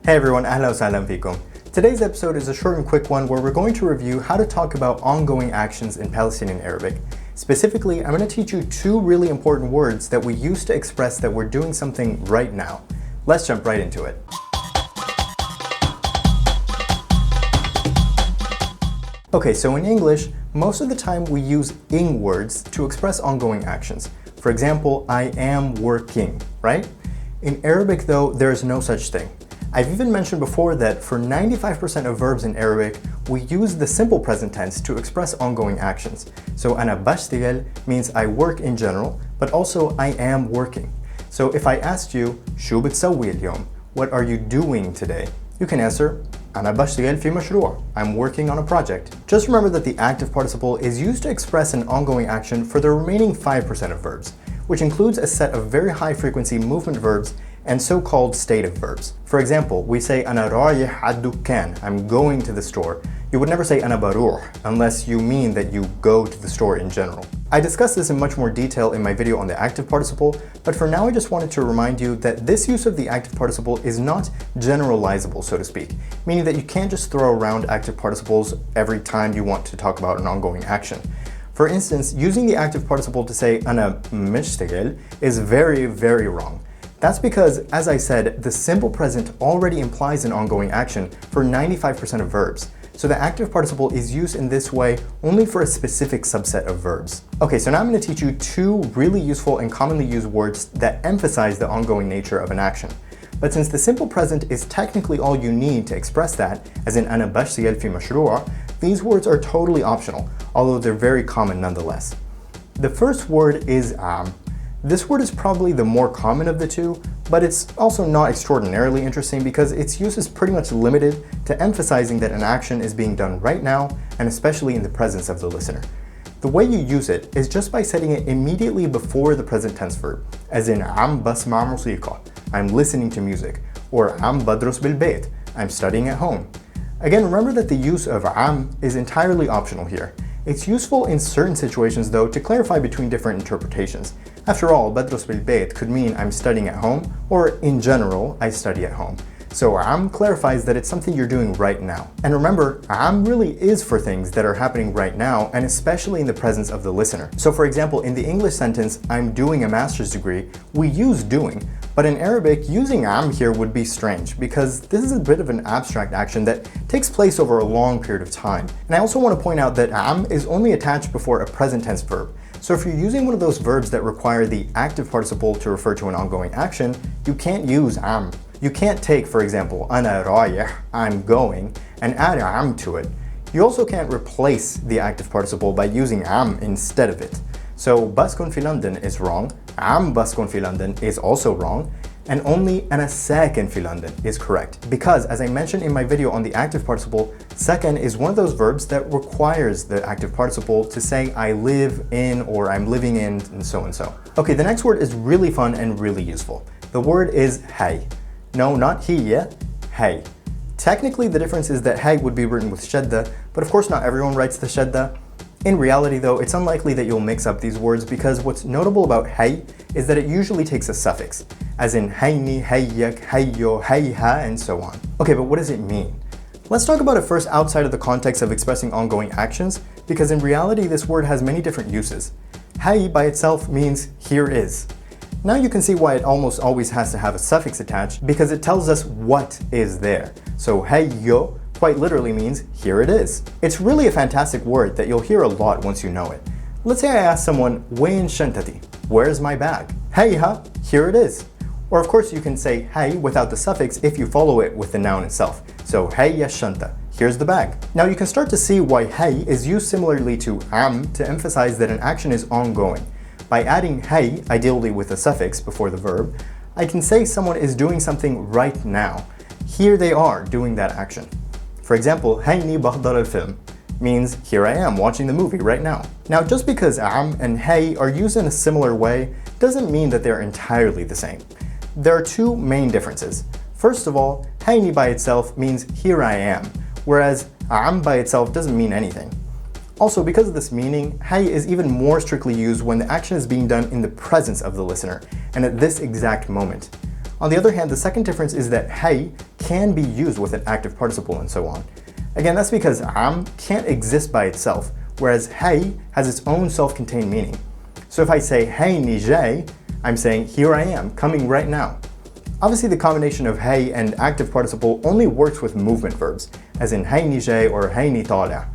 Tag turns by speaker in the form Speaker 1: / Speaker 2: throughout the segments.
Speaker 1: Hey everyone, ahlan wa sahlan fikum. Today's episode is a short and quick one where we're going to review how to talk about ongoing actions in Palestinian Arabic. Specifically, I'm going to teach you two really important words that we use to express that we're doing something right now. Let's jump right into it. Okay, so in English, most of the time we use ing words to express ongoing actions. For example, I am working, right? In Arabic though, there is no such thing. I've even mentioned before that for 95% of verbs in Arabic, we use the simple present tense to express ongoing actions. So أنا بشتغل means I work in general, but also I am working. So if I asked you, شو بتسوي اليوم? What are you doing today? You can answer, أنا بشتغل في مشروع. I'm working on a project. Just remember that the active participle is used to express an ongoing action for the remaining 5% of verbs, which includes a set of very high frequency movement verbs and so-called stative verbs. For example, we say أنا رايح الدكان, I'm going to the store. You would never say أنا بروح unless you mean that you go to the store in general. I discussed this in much more detail in my video on the active participle, but for now I just wanted to remind you that this use of the active participle is not generalizable, so to speak, meaning that you can't just throw around active participles every time you want to talk about an ongoing action. For instance, using the active participle to say أنا مشتغل is very, very wrong. That's because, as I said, the simple present already implies an ongoing action for 95% of verbs. So the active participle is used in this way only for a specific subset of verbs. Okay, so now I'm going to teach you two really useful and commonly used words that emphasize the ongoing nature of an action. But since the simple present is technically all you need to express that, as in أنا بشتغل في مشروع, these words are totally optional, although they're very common nonetheless. The first word is am. This word is probably the more common of the two, but it's also not extraordinarily interesting because its use is pretty much limited to emphasizing that an action is being done right now, and especially in the presence of the listener. The way you use it is just by setting it immediately before the present tense verb, as in عم بسمع موسيقى, I'm listening to music, or عم بدرس بالبيت, I'm studying at home. Again, remember that the use of عم is entirely optional here. It's useful in certain situations though to clarify between different interpretations. After all, بدرس بالبيت could mean I'm studying at home, or in general, I study at home. So عم clarifies that it's something you're doing right now. And remember, عم really is for things that are happening right now, and especially in the presence of the listener. So for example, in the English sentence, I'm doing a master's degree, we use doing, but in Arabic, using am here would be strange because this is a bit of an abstract action that takes place over a long period of time. And I also want to point out that am is only attached before a present tense verb. So if you're using one of those verbs that require the active participle to refer to an ongoing action, you can't use am. You can't take, for example, أنا رايح, I'm going, and add am to it. You also can't replace the active participle by using am instead of it. So بسكن في London is wrong, عم بسكن في London is also wrong, and only أنا ساكن في London is correct. Because, as I mentioned in my video on the active participle, سكن is one of those verbs that requires the active participle to say I live in or I'm living in and so and so. Okay, the next word is really fun and really useful. The word is hay. No, not he, hay. Technically, the difference is that hay would be written with shadda, but of course not everyone writes the shadda. In reality though, it's unlikely that you'll mix up these words because what's notable about hay is that it usually takes a suffix, as in hayni, hayyak, hayyo, hayha, and so on. Okay, but what does it mean? Let's talk about it first outside of the context of expressing ongoing actions, because in reality this word has many different uses. Hay by itself means here is. Now you can see why it almost always has to have a suffix attached, because it tells us what is there. So hayyo quite literally means here it is. It's really a fantastic word that you'll hear a lot once you know it. Let's say I ask someone, وين شنطتي? Where's my bag? Hayha, here it is. Or of course you can say hay without the suffix if you follow it with the noun itself. So hayya shanta, here's the bag. Now you can start to see why hay is used similarly to am to emphasize that an action is ongoing. By adding hay, ideally with a suffix before the verb, I can say someone is doing something right now. Here they are doing that action. For example, هيني بحضر الفيلم means here I am watching the movie right now. Now just because am and hey are used in a similar way doesn't mean that they're entirely the same. There are two main differences. First of all, هيني by itself means here I am, whereas am by itself doesn't mean anything. Also, because of this meaning, hay is even more strictly used when the action is being done in the presence of the listener and at this exact moment. On the other hand, the second difference is that hay can be used with an active participle and so on. Again, that's because am can't exist by itself, whereas hay has its own self-contained meaning. So if I say hey nije, I'm saying here I am, coming right now. Obviously, the combination of hey and active participle only works with movement verbs, as in hey nije or hey ni tala'.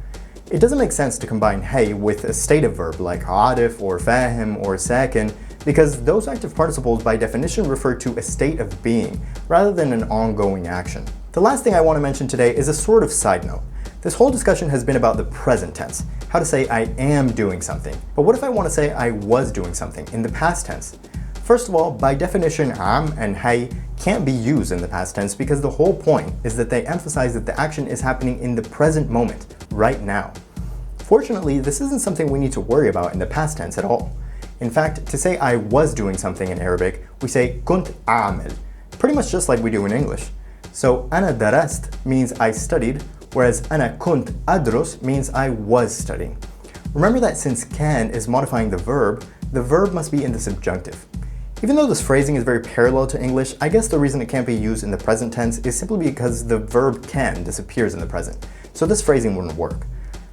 Speaker 1: It doesn't make sense to combine hey with a stative verb like aadif or fahim or sakin, because those active participles by definition refer to a state of being rather than an ongoing action. The last thing I want to mention today is a sort of side note. This whole discussion has been about the present tense, how to say I am doing something. But what if I want to say I was doing something in the past tense? First of all, by definition, am and hay can't be used in the past tense because the whole point is that they emphasize that the action is happening in the present moment, right now. Fortunately, this isn't something we need to worry about in the past tense at all. In fact, to say I was doing something in Arabic, we say kunt a'amil, pretty much just like we do in English. So ana darast means I studied, whereas ana kunt adrus means I was studying. Remember that since can is modifying the verb must be in the subjunctive. Even though this phrasing is very parallel to English, I guess the reason it can't be used in the present tense is simply because the verb can disappears in the present, so this phrasing wouldn't work.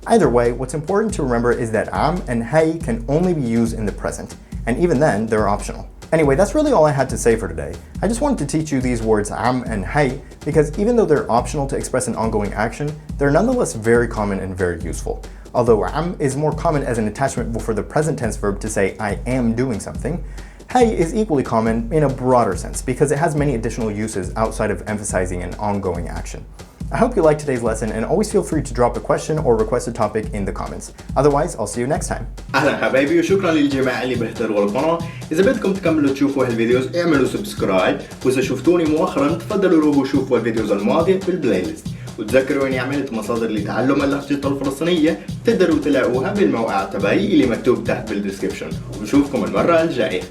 Speaker 1: Either way, what's important to remember is that am and hay can only be used in the present, and even then, they're optional. Anyway, that's really all I had to say for today. I just wanted to teach you these words am and hay because even though they're optional to express an ongoing action, they're nonetheless very common and very useful. Although am is more common as an attachment before the present tense verb to say I am doing something, hay is equally common in a broader sense because it has many additional uses outside of emphasizing an ongoing action. I hope you liked today's lesson and always feel free to drop a question or request a topic in the comments. Otherwise, I'll see you next time.
Speaker 2: اهلا حبايبي وشكرا للجماعه اللي بيحضروا القناه. اذا بدكم تكملوا تشوفوا هالفيديوز اعملوا سبسكرايب، واذا شفتوني مؤخرا تفضلوا روحوا شوفوا الفيديوز الماضيه بالبلاي ليست، وتذكروا اني عملت مصادر لتعلم اللهجه الفلسطينيه تقدروا تلاقوها بالموقع تبعي اللي مكتوب تحت بالديسكربشن، ونشوفكم المره الجايه.